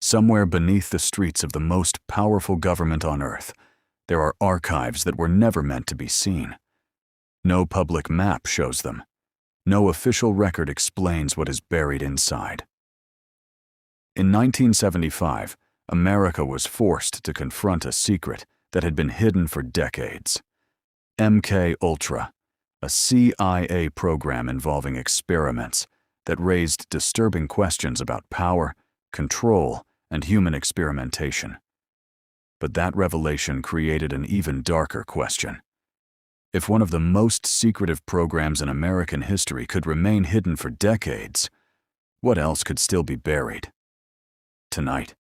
Somewhere beneath the streets of the most powerful government on Earth, there are archives that were never meant to be seen. No public map shows them. No official record explains what is buried inside. In 1975, America was forced to confront a secret that had been hidden for decades. MK-Ultra, a CIA program involving experiments that raised disturbing questions about power, control, and human experimentation. But that revelation created an even darker question. If one of the most secretive programs in American history could remain hidden for decades, what else could still be buried? Tonight,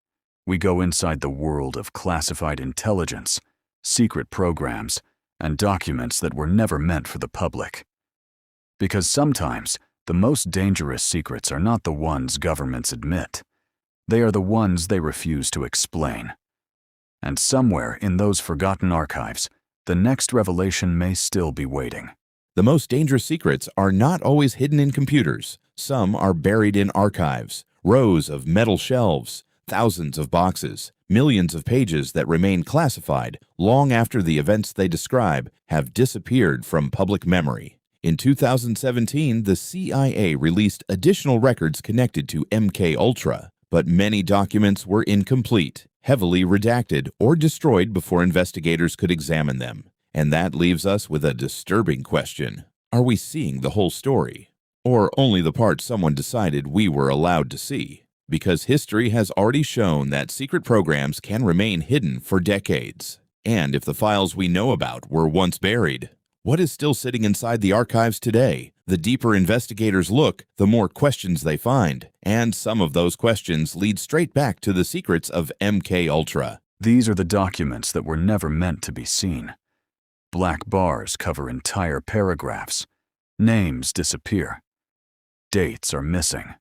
we go inside the world of classified intelligence, secret programs, and documents that were never meant for the public. Because sometimes, the most dangerous secrets are not the ones governments admit. They are the ones they refuse to explain. And somewhere in those forgotten archives, the next revelation may still be waiting. The most dangerous secrets are not always hidden in computers. Some are buried in archives, rows of metal shelves, thousands of boxes, millions of pages that remain classified long after the events they describe have disappeared from public memory. In 2017, the CIA released additional records connected to MK-Ultra, but many documents were incomplete, heavily redacted, or destroyed before investigators could examine them. And that leaves us with a disturbing question. Are we seeing the whole story? Or only the part someone decided we were allowed to see? Because history has already shown that secret programs can remain hidden for decades. And if the files we know about were once buried, what is still sitting inside the archives today? The deeper investigators look, the more questions they find. And some of those questions lead straight back to the secrets of MK-Ultra. These are the documents that were never meant to be seen. Black bars cover entire paragraphs. Names disappear. Dates are missing.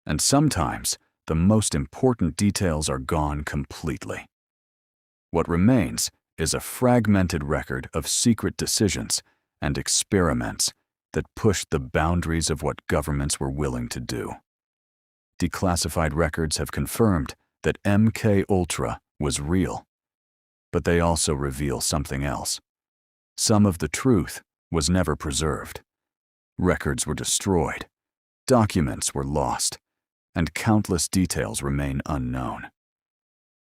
And sometimes, the most important details are gone completely. What remains is a fragmented record of secret decisions and experiments that pushed the boundaries of what governments were willing to do. Declassified records have confirmed that MK-Ultra was real, but they also reveal something else. Some of the truth was never preserved. Records were destroyed, documents were lost, and countless details remain unknown.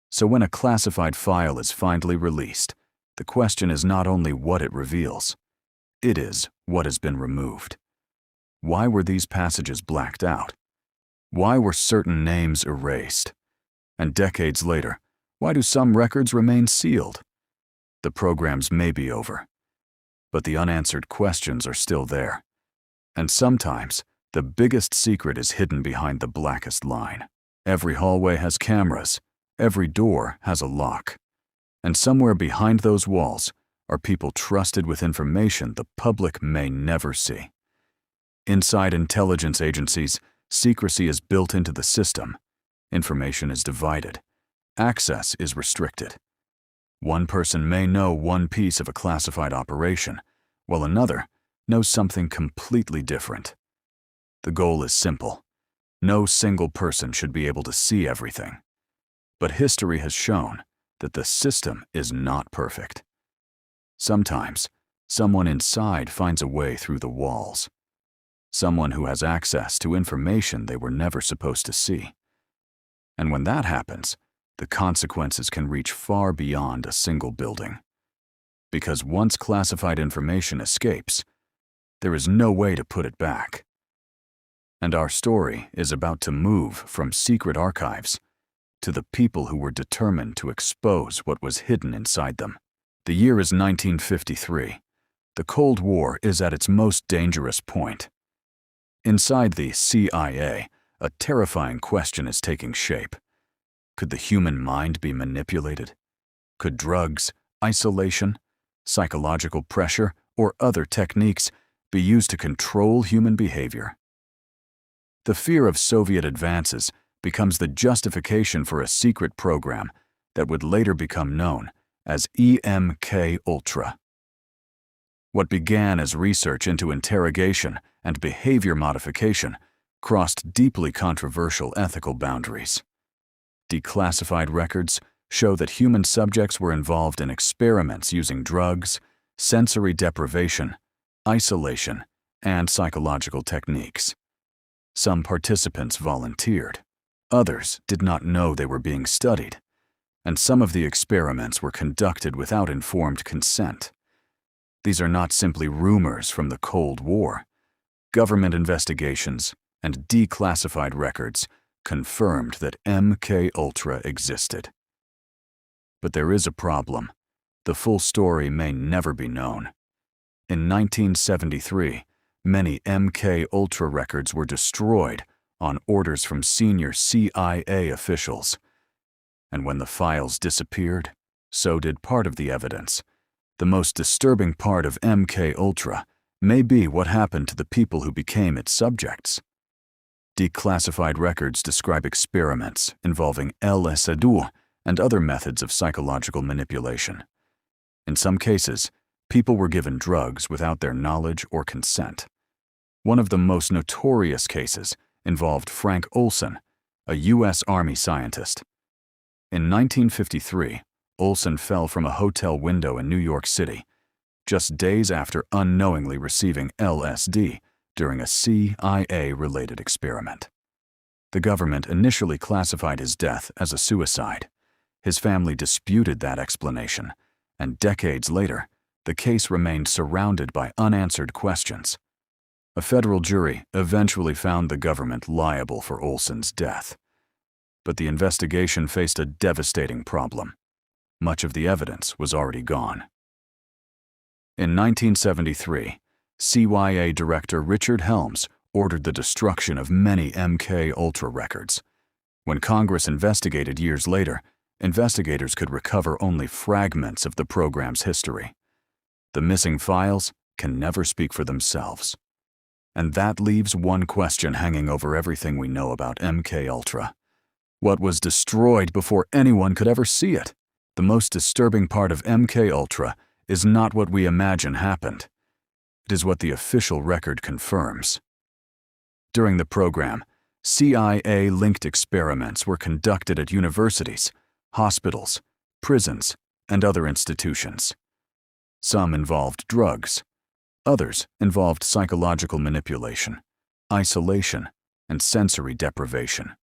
So when a classified file is finally released, the question is not only what it reveals, it is what has been removed. Why were these passages blacked out? Why were certain names erased? And decades later, why do some records remain sealed? The programs may be over, but the unanswered questions are still there. And sometimes, the biggest secret is hidden behind the blackest line. Every hallway has cameras, every door has a lock. And somewhere behind those walls are people trusted with information the public may never see. Inside intelligence agencies, secrecy is built into the system. Information is divided. Access is restricted. One person may know one piece of a classified operation, while another knows something completely different. The goal is simple. No single person should be able to see everything. But history has shown that the system is not perfect. Sometimes, someone inside finds a way through the walls. Someone who has access to information they were never supposed to see. And when that happens, the consequences can reach far beyond a single building. Because once classified information escapes, there is no way to put it back. And our story is about to move from secret archives to the people who were determined to expose what was hidden inside them. The year is 1953. The Cold War is at its most dangerous point. Inside the CIA, a terrifying question is taking shape. Could the human mind be manipulated? Could drugs, isolation, psychological pressure, or other techniques be used to control human behavior? The fear of Soviet advances becomes the justification for a secret program that would later become known as MK-Ultra. What began as research into interrogation and behavior modification crossed deeply controversial ethical boundaries. Declassified records show that human subjects were involved in experiments using drugs, sensory deprivation, isolation, and psychological techniques. Some participants volunteered. Others did not know they were being studied, and some of the experiments were conducted without informed consent. These are not simply rumors from the Cold War. Government investigations and declassified records confirmed that MK Ultra existed. But there is a problem. The full story may never be known. In 1973, many MK Ultra records were destroyed on orders from senior CIA officials. And when the files disappeared, so did part of the evidence. The most disturbing part of MK Ultra may be what happened to the people who became its subjects. Declassified records describe experiments involving LSD and other methods of psychological manipulation. In some cases, people were given drugs without their knowledge or consent. One of the most notorious cases involved Frank Olson, a U.S. Army scientist. In 1953, Olson fell from a hotel window in New York City, just days after unknowingly receiving LSD during a CIA-related experiment. The government initially classified his death as a suicide. His family disputed that explanation, and decades later, the case remained surrounded by unanswered questions. A federal jury eventually found the government liable for Olson's death. But the investigation faced a devastating problem. Much of the evidence was already gone. In 1973, CYA Director Richard Helms ordered the destruction of many MK Ultra records. When Congress investigated years later, investigators could recover only fragments of the program's history. The missing files can never speak for themselves. And that leaves one question hanging over everything we know about MK Ultra. What was destroyed before anyone could ever see it? The most disturbing part of MK Ultra is not what we imagine happened. It is what the official record confirms. During the program, CIA-linked experiments were conducted at universities, hospitals, prisons, and other institutions. Some involved drugs. Others involved psychological manipulation, isolation, and sensory deprivation.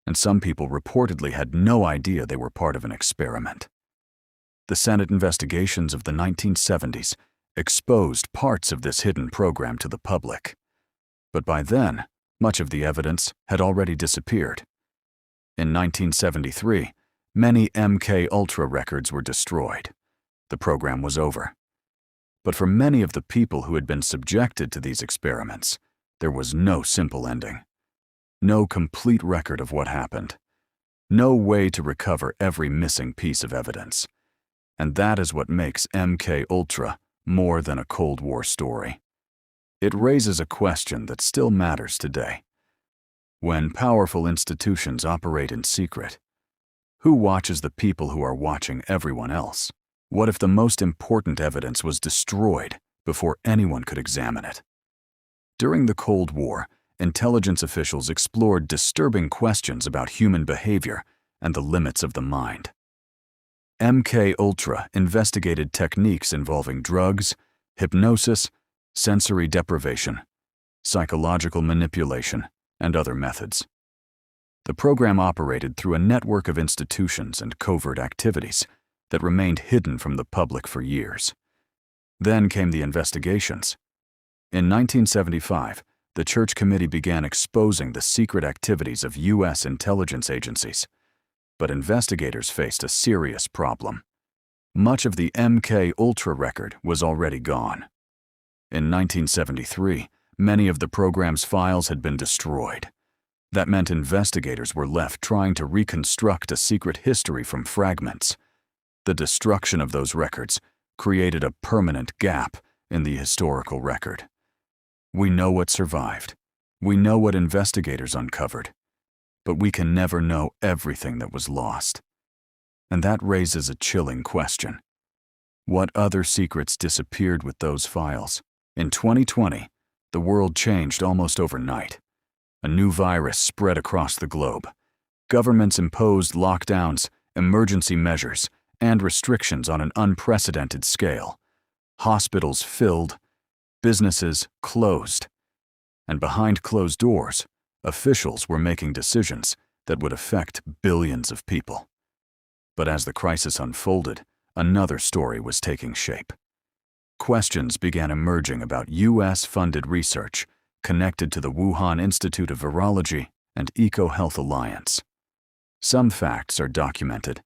And some people reportedly had no idea they were part of an experiment. The Senate investigations of the 1970s exposed parts of this hidden program to the public. But by then, much of the evidence had already disappeared. In 1973, many MK Ultra records were destroyed. The program was over. But for many of the people who had been subjected to these experiments, there was no simple ending. No complete record of what happened. No way to recover every missing piece of evidence. And that is what makes MK Ultra more than a Cold War story. It raises a question that still matters today. When powerful institutions operate in secret, who watches the people who are watching everyone else? What if the most important evidence was destroyed before anyone could examine it? During the Cold War, intelligence officials explored disturbing questions about human behavior and the limits of the mind. MK Ultra investigated techniques involving drugs, hypnosis, sensory deprivation, psychological manipulation, and other methods. The program operated through a network of institutions and covert activities that remained hidden from the public for years. Then came the investigations. In 1975, the Church Committee began exposing the secret activities of U.S. intelligence agencies. But investigators faced a serious problem. Much of the MK Ultra record was already gone. In 1973, many of the program's files had been destroyed. That meant investigators were left trying to reconstruct a secret history from fragments. The destruction of those records created a permanent gap in the historical record. We know what survived. We know what investigators uncovered. But we can never know everything that was lost. And that raises a chilling question. What other secrets disappeared with those files? In 2020, the world changed almost overnight. A new virus spread across the globe. Governments imposed lockdowns, emergency measures, and restrictions on an unprecedented scale. Hospitals filled, businesses closed, and behind closed doors, officials were making decisions that would affect billions of people. But as the crisis unfolded, another story was taking shape. Questions began emerging about U.S.-funded research connected to the Wuhan Institute of Virology and EcoHealth Alliance. Some facts are documented,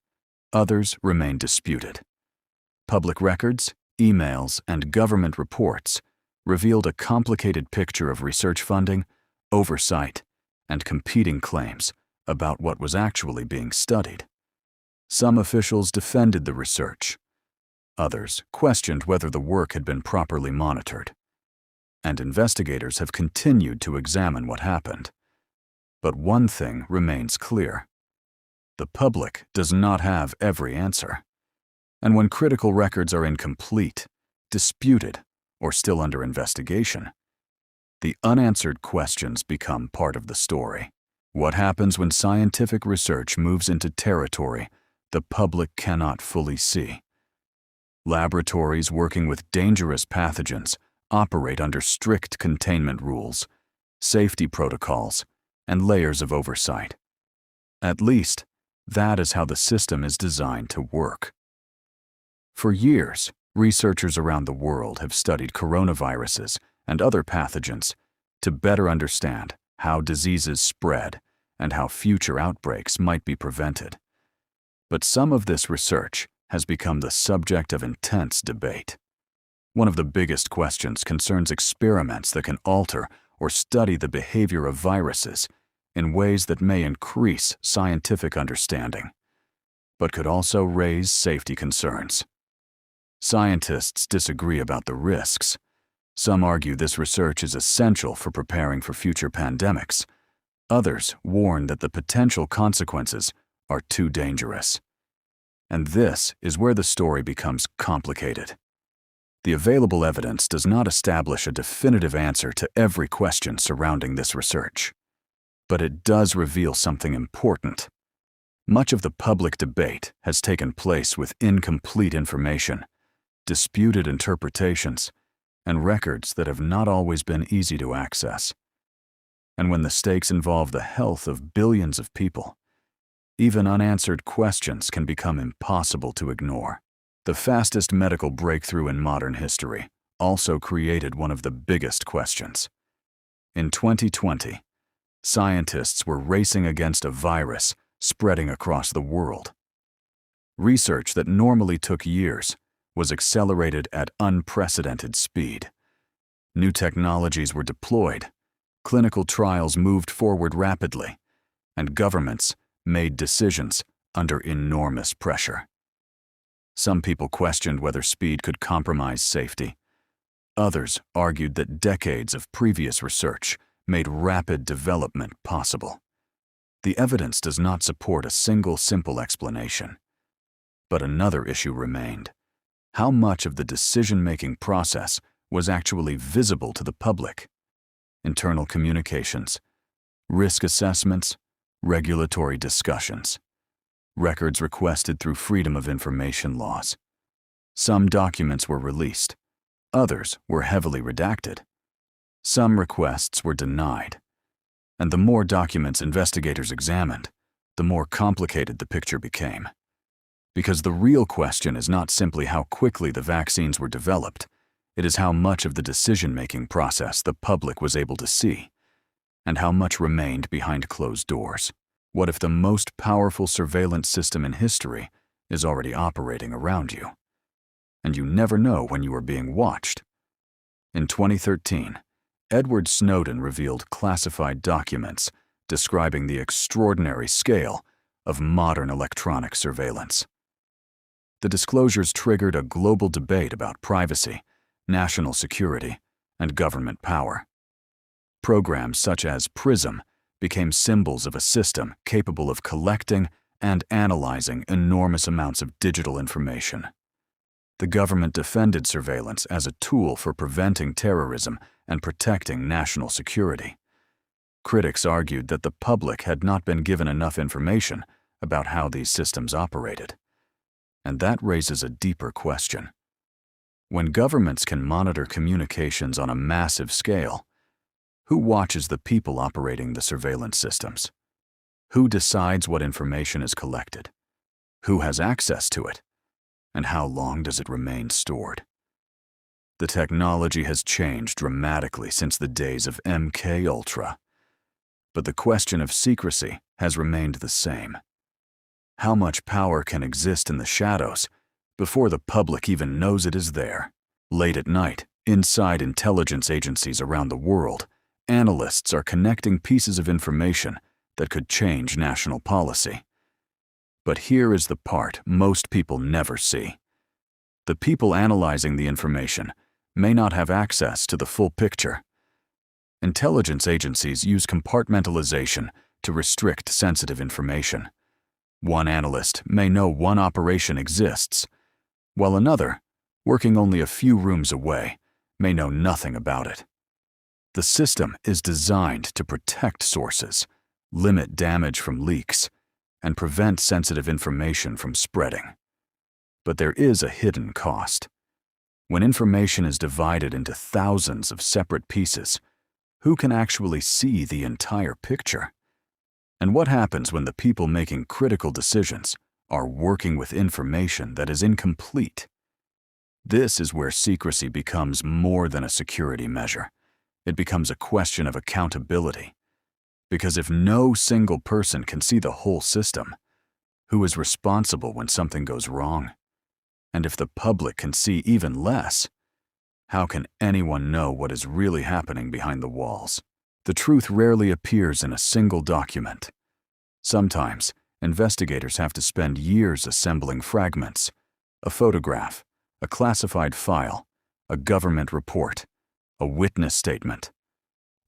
others remain disputed. Public records, emails, and government reports revealed a complicated picture of research funding, oversight, and competing claims about what was actually being studied. Some officials defended the research. Others questioned whether the work had been properly monitored. And investigators have continued to examine what happened. But one thing remains clear. The public does not have every answer. And when critical records are incomplete, disputed, or still under investigation, the unanswered questions become part of the story. What happens when scientific research moves into territory the public cannot fully see? Laboratories working with dangerous pathogens operate under strict containment rules, safety protocols, and layers of oversight. At least, that is how the system is designed to work. For years, researchers around the world have studied coronaviruses and other pathogens to better understand how diseases spread and how future outbreaks might be prevented. But some of this research has become the subject of intense debate. One of the biggest questions concerns experiments that can alter or study the behavior of viruses in ways that may increase scientific understanding, but could also raise safety concerns. Scientists disagree about the risks. Some argue this research is essential for preparing for future pandemics. Others warn that the potential consequences are too dangerous. And this is where the story becomes complicated. The available evidence does not establish a definitive answer to every question surrounding this research. But it does reveal something important. Much of the public debate has taken place with incomplete information, disputed interpretations, and records that have not always been easy to access. And when the stakes involve the health of billions of people, even unanswered questions can become impossible to ignore. The fastest medical breakthrough in modern history also created one of the biggest questions. In 2020, scientists were racing against a virus spreading across the world. Research that normally took years was accelerated at unprecedented speed. New technologies were deployed, clinical trials moved forward rapidly, and governments made decisions under enormous pressure. Some people questioned whether speed could compromise safety. Others argued that decades of previous research made rapid development possible. The evidence does not support a single simple explanation. But another issue remained. How much of the decision-making process was actually visible to the public? Internal communications, risk assessments, regulatory discussions, records requested through Freedom of Information laws. Some documents were released, others were heavily redacted. Some requests were denied. And the more documents investigators examined, the more complicated the picture became. Because the real question is not simply how quickly the vaccines were developed, it is how much of the decision-making process the public was able to see, and how much remained behind closed doors. What if the most powerful surveillance system in history is already operating around you, and you never know when you are being watched? In 2013, Edward Snowden revealed classified documents describing the extraordinary scale of modern electronic surveillance. The disclosures triggered a global debate about privacy, national security, and government power. Programs such as PRISM became symbols of a system capable of collecting and analyzing enormous amounts of digital information. The government defended surveillance as a tool for preventing terrorism and protecting national security. Critics argued that the public had not been given enough information about how these systems operated. And that raises a deeper question. When governments can monitor communications on a massive scale, who watches the people operating the surveillance systems? Who decides what information is collected? Who has access to it? And how long does it remain stored? The technology has changed dramatically since the days of MK Ultra. But the question of secrecy has remained the same. How much power can exist in the shadows before the public even knows it is there? Late at night, inside intelligence agencies around the world, analysts are connecting pieces of information that could change national policy. But here is the part most people never see. The people analyzing the information may not have access to the full picture. Intelligence agencies use compartmentalization to restrict sensitive information. One analyst may know one operation exists, while another, working only a few rooms away, may know nothing about it. The system is designed to protect sources, limit damage from leaks, and prevent sensitive information from spreading. But there is a hidden cost. When information is divided into thousands of separate pieces, who can actually see the entire picture? And what happens when the people making critical decisions are working with information that is incomplete? This is where secrecy becomes more than a security measure. It becomes a question of accountability. Because if no single person can see the whole system, who is responsible when something goes wrong? And if the public can see even less, how can anyone know what is really happening behind the walls? The truth rarely appears in a single document. Sometimes, investigators have to spend years assembling fragments: a photograph, a classified file, a government report, a witness statement.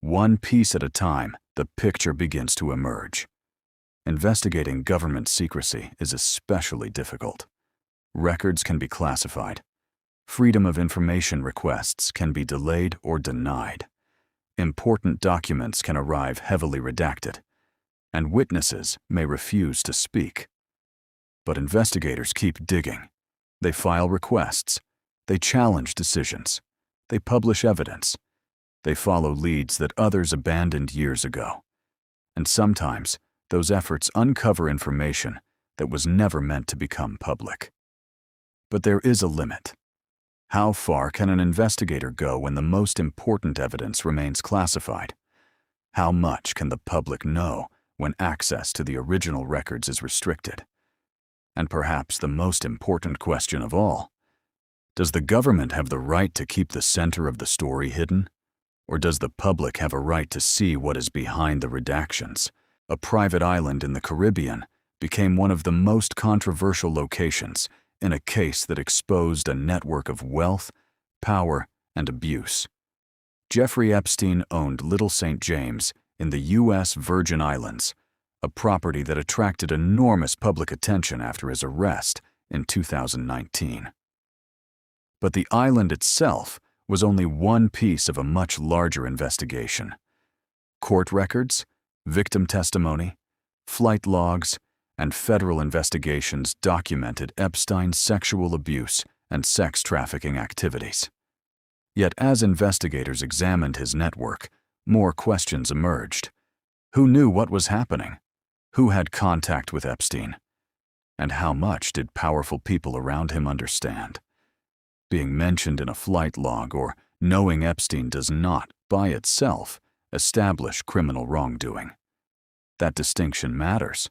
One piece at a time, the picture begins to emerge. Investigating government secrecy is especially difficult. Records can be classified. Freedom of information requests can be delayed or denied. Important documents can arrive heavily redacted, and witnesses may refuse to speak. But investigators keep digging. They file requests. They challenge decisions. They publish evidence. They follow leads that others abandoned years ago. And sometimes, those efforts uncover information that was never meant to become public. But there is a limit. How far can an investigator go when the most important evidence remains classified? How much can the public know when access to the original records is restricted? And perhaps the most important question of all, does the government have the right to keep the center of the story hidden? Or does the public have a right to see what is behind the redactions? A private island in the Caribbean became one of the most controversial locations in a case that exposed a network of wealth, power, and abuse. Jeffrey Epstein owned Little St. James in the U.S. Virgin Islands, a property that attracted enormous public attention after his arrest in 2019. But the island itself was only one piece of a much larger investigation. Court records, victim testimony, flight logs, and federal investigations documented Epstein's sexual abuse and sex trafficking activities. Yet as investigators examined his network, more questions emerged. Who knew what was happening? Who had contact with Epstein? And how much did powerful people around him understand? Being mentioned in a flight log or knowing Epstein does not, by itself, establish criminal wrongdoing. That distinction matters.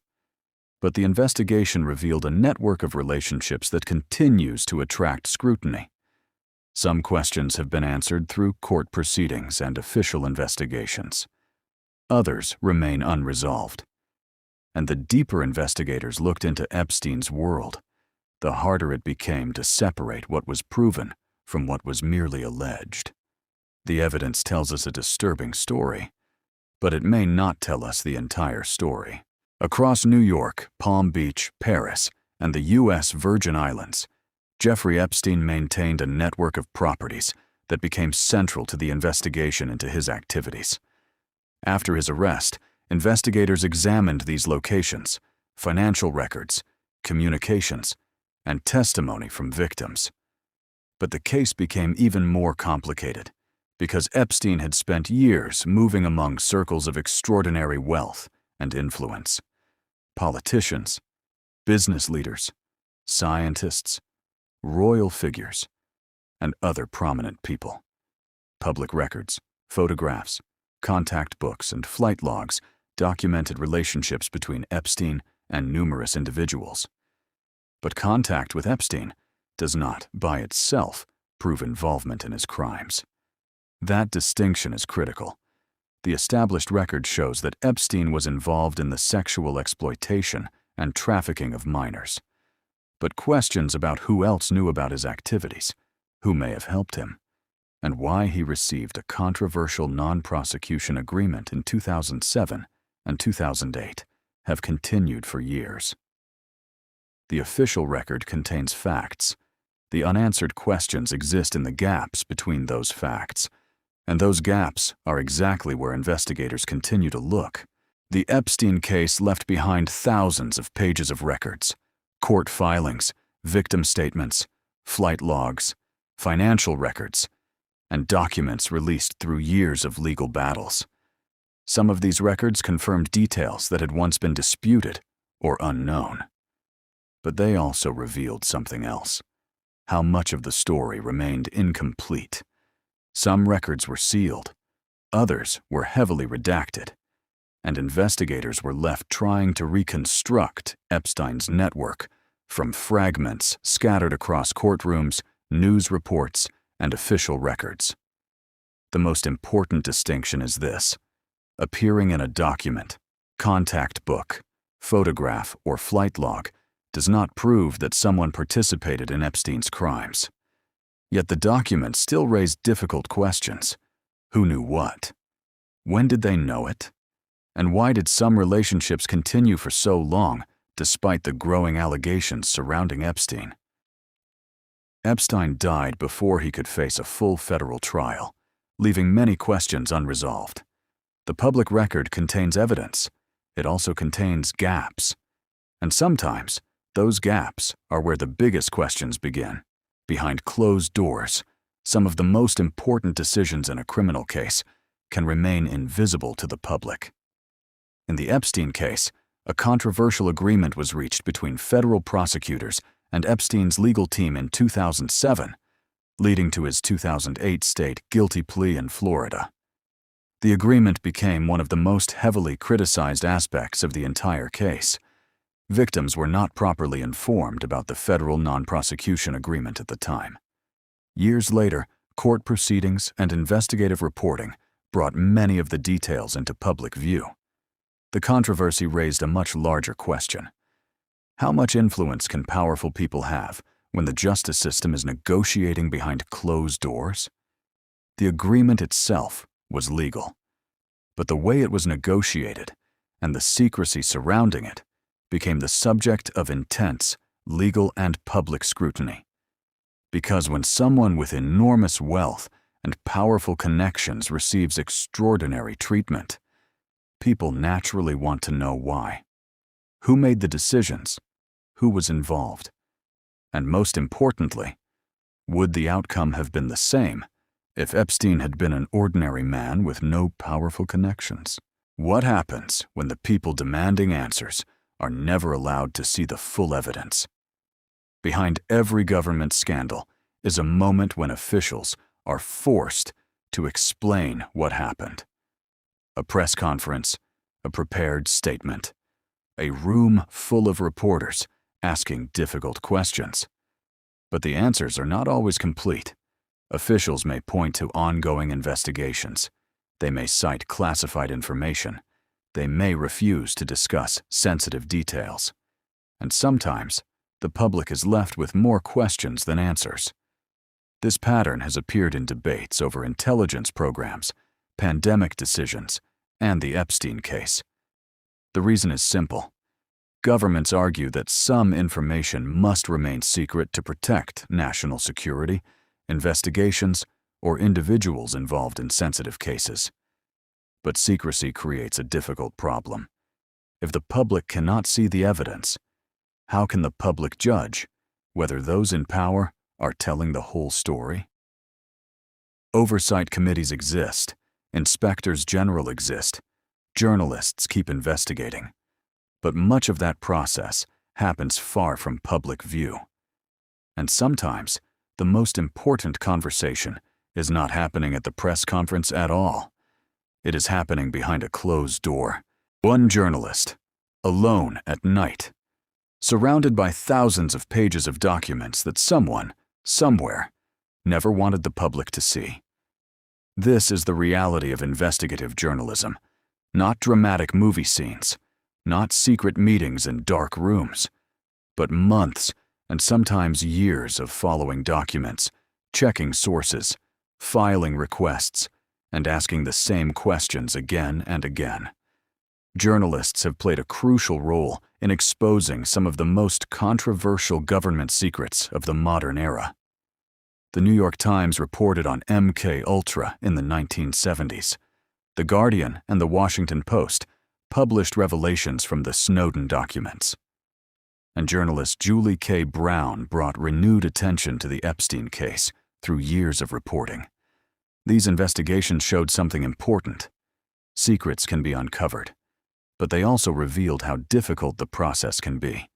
But the investigation revealed a network of relationships that continues to attract scrutiny. Some questions have been answered through court proceedings and official investigations. Others remain unresolved. And the deeper investigators looked into Epstein's world, the harder it became to separate what was proven from what was merely alleged. The evidence tells us a disturbing story, but it may not tell us the entire story. Across New York, Palm Beach, Paris, and the U.S. Virgin Islands, Jeffrey Epstein maintained a network of properties that became central to the investigation into his activities. After his arrest, investigators examined these locations, financial records, communications, and testimony from victims. But the case became even more complicated because Epstein had spent years moving among circles of extraordinary wealth and influence. Politicians, business leaders, scientists, royal figures, and other prominent people. Public records, photographs, contact books, and flight logs documented relationships between Epstein and numerous individuals. But contact with Epstein does not, by itself, prove involvement in his crimes. That distinction is critical. The established record shows that Epstein was involved in the sexual exploitation and trafficking of minors. But questions about who else knew about his activities, who may have helped him, and why he received a controversial non-prosecution agreement in 2007 and 2008 have continued for years. The official record contains facts. The unanswered questions exist in the gaps between those facts, and those gaps are exactly where investigators continue to look. The Epstein case left behind thousands of pages of records, court filings, victim statements, flight logs, financial records, and documents released through years of legal battles. Some of these records confirmed details that had once been disputed or unknown. But they also revealed something else: how much of the story remained incomplete. Some records were sealed, others were heavily redacted, and investigators were left trying to reconstruct Epstein's network from fragments scattered across courtrooms, news reports, and official records. The most important distinction is this: appearing in a document, contact book, photograph, or flight log does not prove that someone participated in Epstein's crimes. Yet the documents still raise difficult questions. Who knew what? When did they know it? And why did some relationships continue for so long, despite the growing allegations surrounding Epstein? Epstein died before he could face a full federal trial, leaving many questions unresolved. The public record contains evidence. It also contains gaps. And sometimes, those gaps are where the biggest questions begin. Behind closed doors, some of the most important decisions in a criminal case can remain invisible to the public. In the Epstein case, a controversial agreement was reached between federal prosecutors and Epstein's legal team in 2007, leading to his 2008 state guilty plea in Florida. The agreement became one of the most heavily criticized aspects of the entire case. Victims were not properly informed about the federal non-prosecution agreement at the time. Years later, court proceedings and investigative reporting brought many of the details into public view. The controversy raised a much larger question: how much influence can powerful people have when the justice system is negotiating behind closed doors? The agreement itself was legal, but the way it was negotiated and the secrecy surrounding it became the subject of intense legal and public scrutiny. Because when someone with enormous wealth and powerful connections receives extraordinary treatment, people naturally want to know why. Who made the decisions? Who was involved? And most importantly, would the outcome have been the same if Epstein had been an ordinary man with no powerful connections? What happens when the people demanding answers are never allowed to see the full evidence? Behind every government scandal is a moment when officials are forced to explain what happened. A press conference, a prepared statement, a room full of reporters asking difficult questions. But the answers are not always complete. Officials may point to ongoing investigations. They may cite classified information. They may refuse to discuss sensitive details. And sometimes, the public is left with more questions than answers. This pattern has appeared in debates over intelligence programs, pandemic decisions, and the Epstein case. The reason is simple. Governments argue that some information must remain secret to protect national security, investigations, or individuals involved in sensitive cases. But secrecy creates a difficult problem. If the public cannot see the evidence, how can the public judge whether those in power are telling the whole story? Oversight committees exist, inspectors general exist, journalists keep investigating. But much of that process happens far from public view. And sometimes, the most important conversation is not happening at the press conference at all. It is happening behind a closed door. One journalist, alone at night, surrounded by thousands of pages of documents that someone, somewhere, never wanted the public to see. This is the reality of investigative journalism, not dramatic movie scenes, not secret meetings in dark rooms, but months and sometimes years of following documents, checking sources, filing requests, and asking the same questions again and again. Journalists have played a crucial role in exposing some of the most controversial government secrets of the modern era. The New York Times reported on MK Ultra in the 1970s. The Guardian and the Washington Post published revelations from the Snowden documents. And journalist Julie K. Brown brought renewed attention to the Epstein case through years of reporting. These investigations showed something important. Secrets can be uncovered, but they also revealed how difficult the process can be.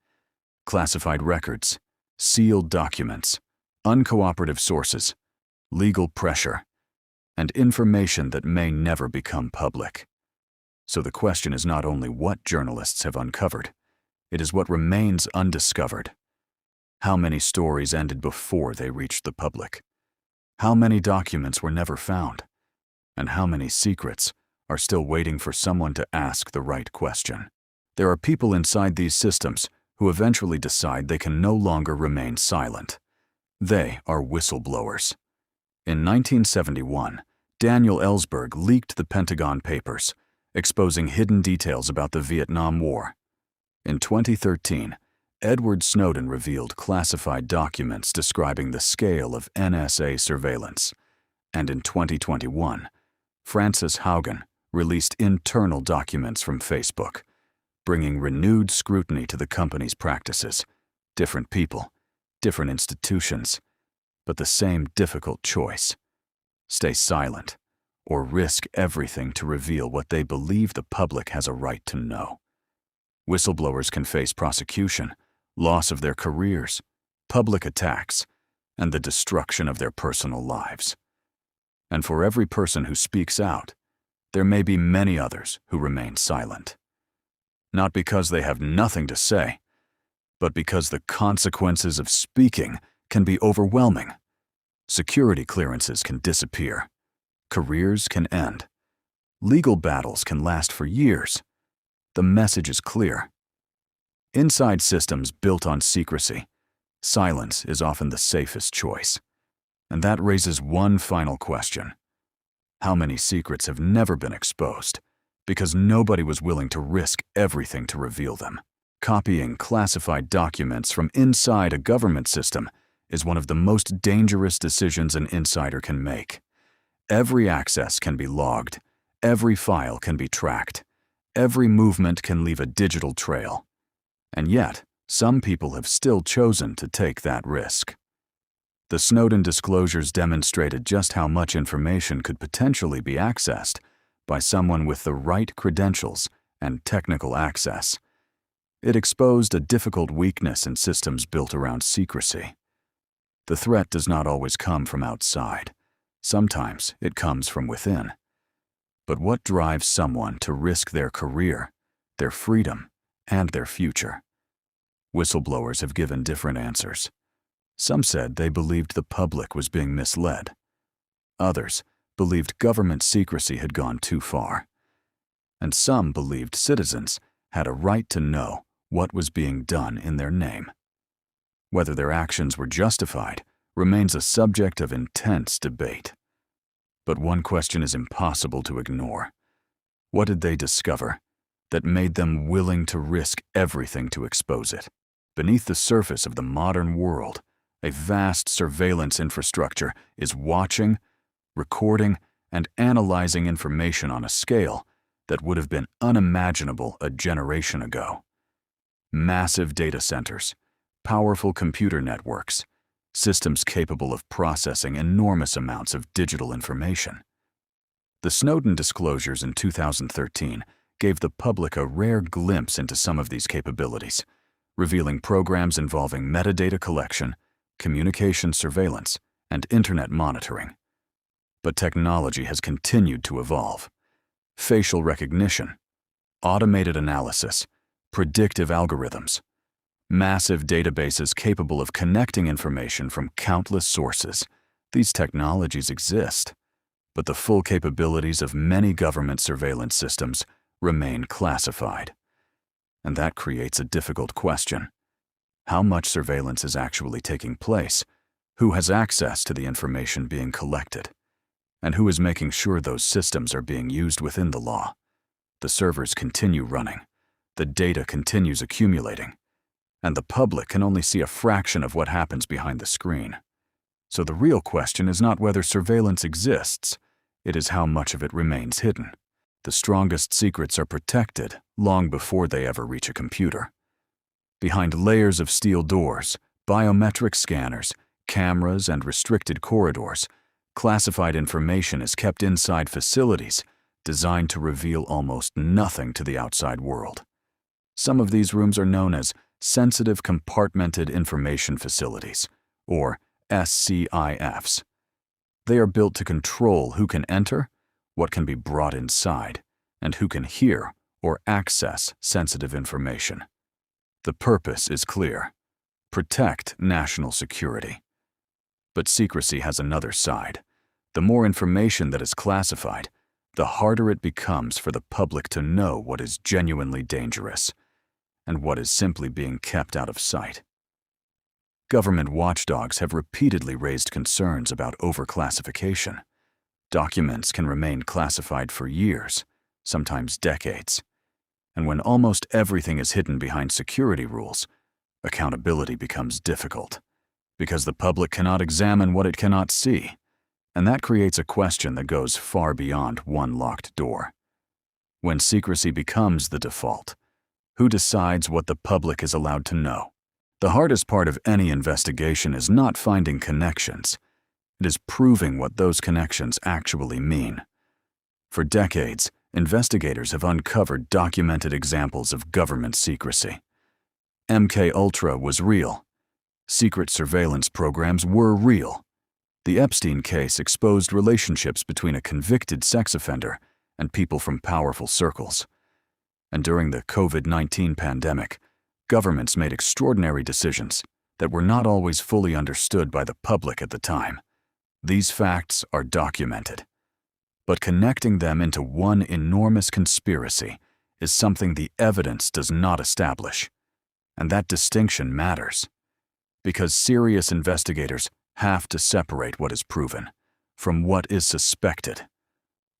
Classified records, sealed documents, uncooperative sources, legal pressure, and information that may never become public. So the question is not only what journalists have uncovered, it is what remains undiscovered. How many stories ended before they reached the public? How many documents were never found? And how many secrets are still waiting for someone to ask the right question? There are people inside these systems who eventually decide they can no longer remain silent. They are whistleblowers. In 1971, Daniel Ellsberg leaked the Pentagon Papers, exposing hidden details about the Vietnam War. In 2013, Edward Snowden revealed classified documents describing the scale of NSA surveillance. And in 2021, Frances Haugen released internal documents from Facebook, bringing renewed scrutiny to the company's practices. Different people, different institutions, but the same difficult choice. Stay silent, or risk everything to reveal what they believe the public has a right to know. Whistleblowers can face prosecution, loss of their careers, public attacks, and the destruction of their personal lives. And for every person who speaks out, there may be many others who remain silent. Not because they have nothing to say, but because the consequences of speaking can be overwhelming. Security clearances can disappear. Careers can end. Legal battles can last for years. The message is clear. Inside systems built on secrecy, silence is often the safest choice. And that raises one final question. How many secrets have never been exposed because nobody was willing to risk everything to reveal them? Copying classified documents from inside a government system is one of the most dangerous decisions an insider can make. Every access can be logged. Every file can be tracked. Every movement can leave a digital trail. And yet, some people have still chosen to take that risk. The Snowden disclosures demonstrated just how much information could potentially be accessed by someone with the right credentials and technical access. It exposed a difficult weakness in systems built around secrecy. The threat does not always come from outside. Sometimes it comes from within. But what drives someone to risk their career, their freedom, and their future? Whistleblowers have given different answers. Some said they believed the public was being misled. Others believed government secrecy had gone too far. And some believed citizens had a right to know what was being done in their name. Whether their actions were justified remains a subject of intense debate. But one question is impossible to ignore. What did they discover that made them willing to risk everything to expose it? Beneath the surface of the modern world, a vast surveillance infrastructure is watching, recording, and analyzing information on a scale that would have been unimaginable a generation ago. Massive data centers, powerful computer networks, systems capable of processing enormous amounts of digital information. The Snowden disclosures in 2013 gave the public a rare glimpse into some of these capabilities, revealing programs involving metadata collection, communication surveillance, and internet monitoring. But technology has continued to evolve. Facial recognition, automated analysis, predictive algorithms, massive databases capable of connecting information from countless sources. These technologies exist, but the full capabilities of many government surveillance systems remain classified. And that creates a difficult question. How much surveillance is actually taking place? Who has access to the information being collected? And who is making sure those systems are being used within the law? The servers continue running, the data continues accumulating, and the public can only see a fraction of what happens behind the screen. So the real question is not whether surveillance exists, it is how much of it remains hidden. The strongest secrets are protected long before they ever reach a computer. Behind layers of steel doors, biometric scanners, cameras, and restricted corridors, classified information is kept inside facilities designed to reveal almost nothing to the outside world. Some of these rooms are known as Sensitive Compartmented Information Facilities, or SCIFs. They are built to control who can enter, what can be brought inside, and who can hear or access sensitive information. The purpose is clear: protect national security. But secrecy has another side. The more information that is classified, the harder it becomes for the public to know what is genuinely dangerous and what is simply being kept out of sight. Government watchdogs have repeatedly raised concerns about overclassification. Documents can remain classified for years, sometimes decades. And when almost everything is hidden behind security rules, accountability becomes difficult, because the public cannot examine what it cannot see. And that creates a question that goes far beyond one locked door. When secrecy becomes the default, who decides what the public is allowed to know? The hardest part of any investigation is not finding connections. It is proving what those connections actually mean. For decades, investigators have uncovered documented examples of government secrecy. MKUltra was real. Secret surveillance programs were real. The Epstein case exposed relationships between a convicted sex offender and people from powerful circles. And during the COVID-19 pandemic, governments made extraordinary decisions that were not always fully understood by the public at the time. These facts are documented. But connecting them into one enormous conspiracy is something the evidence does not establish. And that distinction matters, because serious investigators have to separate what is proven from what is suspected,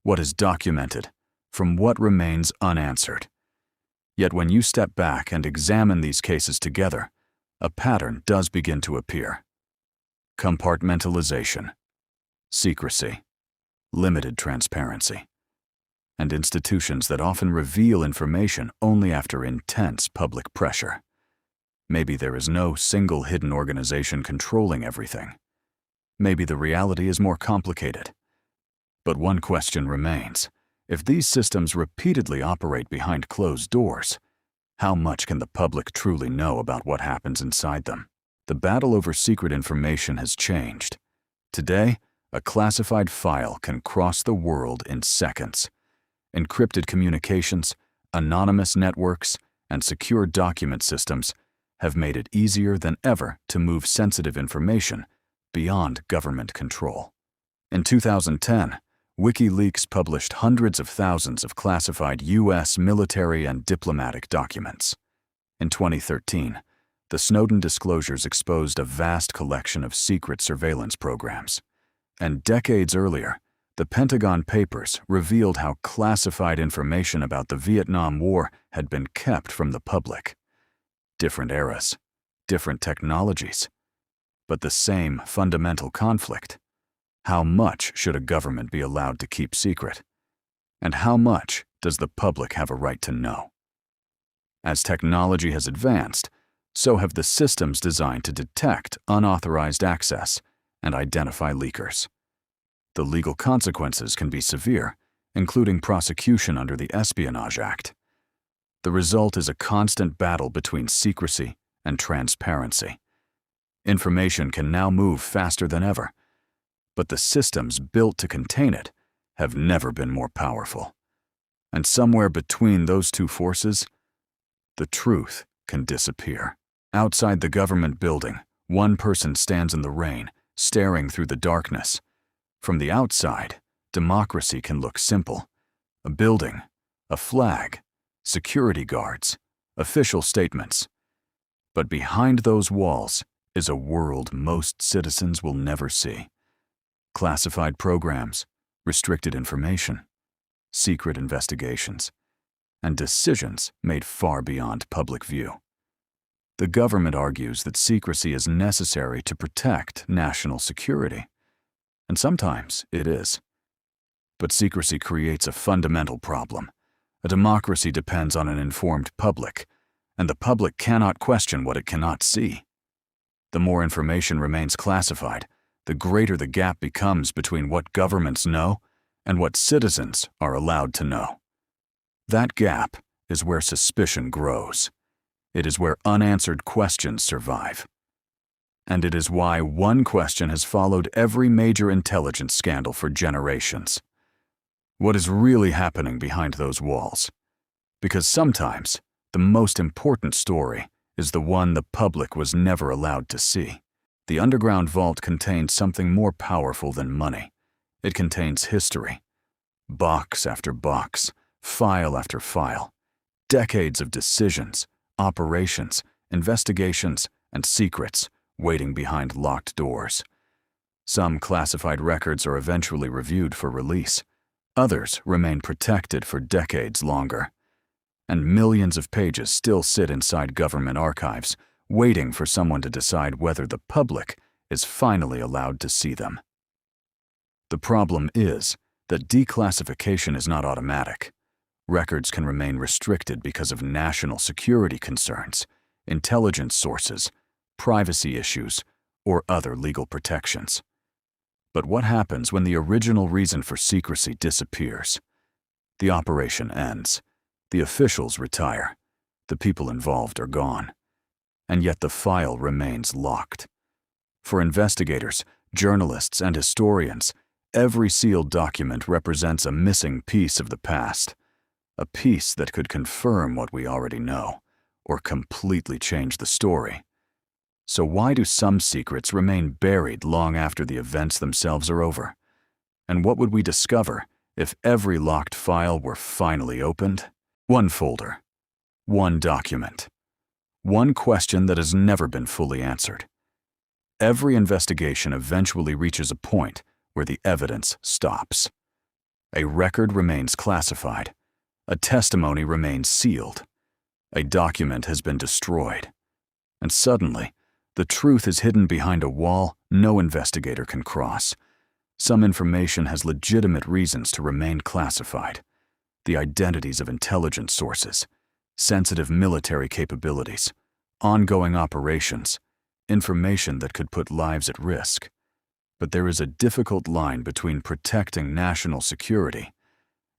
what is documented from what remains unanswered. Yet when you step back and examine these cases together, a pattern does begin to appear. Compartmentalization, secrecy, limited transparency, and institutions that often reveal information only after intense public pressure. Maybe there is no single hidden organization controlling everything. Maybe the reality is more complicated. But one question remains. If these systems repeatedly operate behind closed doors, how much can the public truly know about what happens inside them? The battle over secret information has changed. Today, a classified file can cross the world in seconds. Encrypted communications, anonymous networks, and secure document systems have made it easier than ever to move sensitive information beyond government control. In 2010, WikiLeaks published hundreds of thousands of classified U.S. military and diplomatic documents. In 2013, the Snowden disclosures exposed a vast collection of secret surveillance programs. And decades earlier, the Pentagon Papers revealed how classified information about the Vietnam War had been kept from the public. Different eras, different technologies, but the same fundamental conflict: How much should a government be allowed to keep secret? And how much does the public have a right to know? As technology has advanced, so have the systems designed to detect unauthorized access and identify leakers. The legal consequences can be severe, including prosecution under the Espionage Act. The result is a constant battle between secrecy and transparency. Information can now move faster than ever, but the systems built to contain it have never been more powerful. And somewhere between those two forces, the truth can disappear. Outside the government building, one person stands in the rain, staring through the darkness. From the outside, democracy can look simple. A building, a flag, security guards, official statements. But behind those walls is a world most citizens will never see. Classified programs, restricted information, secret investigations, and decisions made far beyond public view. The government argues that secrecy is necessary to protect national security, and sometimes it is. But secrecy creates a fundamental problem. A democracy depends on an informed public, and the public cannot question what it cannot see. The more information remains classified, the greater the gap becomes between what governments know and what citizens are allowed to know. That gap is where suspicion grows. It is where unanswered questions survive. And it is why one question has followed every major intelligence scandal for generations. What is really happening behind those walls? Because sometimes the most important story is the one the public was never allowed to see. The underground vault contains something more powerful than money. It contains history. Box after box, file after file, decades of decisions, operations, investigations, and secrets waiting behind locked doors. Some classified records are eventually reviewed for release. Others remain protected for decades longer. And millions of pages still sit inside government archives, waiting for someone to decide whether the public is finally allowed to see them. The problem is that declassification is not automatic. Records can remain restricted because of national security concerns, intelligence sources, privacy issues, or other legal protections. But what happens when the original reason for secrecy disappears? The operation ends. The officials retire. The people involved are gone. And yet the file remains locked. For investigators, journalists, and historians, every sealed document represents a missing piece of the past, a piece that could confirm what we already know, or completely change the story. So why do some secrets remain buried long after the events themselves are over? And what would we discover if every locked file were finally opened? One folder, one document, one question that has never been fully answered. Every investigation eventually reaches a point where the evidence stops. A record remains classified. A testimony remains sealed. A document has been destroyed. And suddenly, the truth is hidden behind a wall no investigator can cross. Some information has legitimate reasons to remain classified. The identities of intelligence sources, sensitive military capabilities, ongoing operations, information that could put lives at risk. But there is a difficult line between protecting national security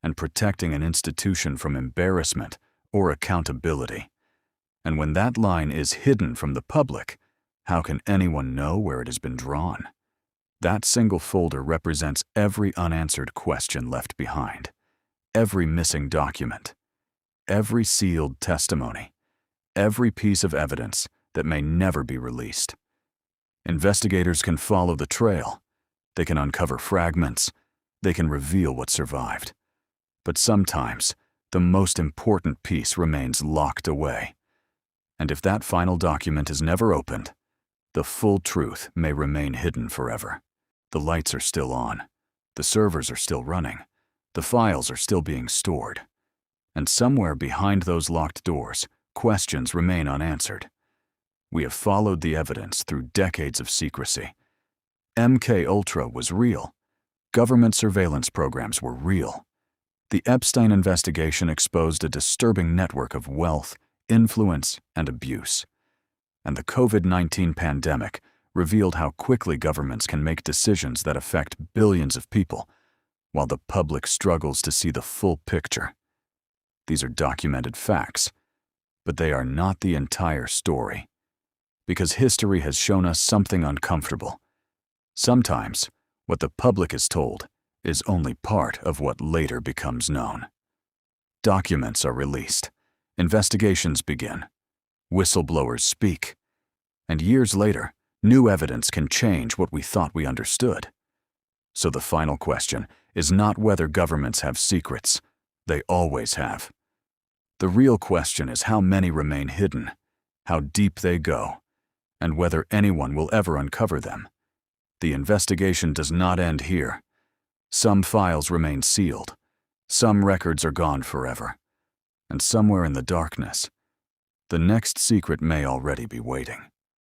and protecting an institution from embarrassment or accountability. And when that line is hidden from the public, how can anyone know where it has been drawn? That single folder represents every unanswered question left behind, every missing document, every sealed testimony, every piece of evidence that may never be released. Investigators can follow the trail. They can uncover fragments. They can reveal what survived. But sometimes, the most important piece remains locked away. And if that final document is never opened, the full truth may remain hidden forever. The lights are still on. The servers are still running. The files are still being stored. And somewhere behind those locked doors, questions remain unanswered. We have followed the evidence through decades of secrecy, MK Ultra was real. Government surveillance programs were real. The Epstein investigation exposed a disturbing network of wealth, influence, and abuse. And the COVID-19 pandemic revealed how quickly governments can make decisions that affect billions of people, while the public struggles to see the full picture. These are documented facts, but they are not the entire story. Because history has shown us something uncomfortable. Sometimes, what the public is told is only part of what later becomes known. Documents are released, investigations begin, whistleblowers speak, and years later, new evidence can change what we thought we understood. So the final question is not whether governments have secrets. They always have. The real question is how many remain hidden, how deep they go, and whether anyone will ever uncover them. The investigation does not end here. Some files remain sealed, some records are gone forever, and somewhere in the darkness, the next secret may already be waiting.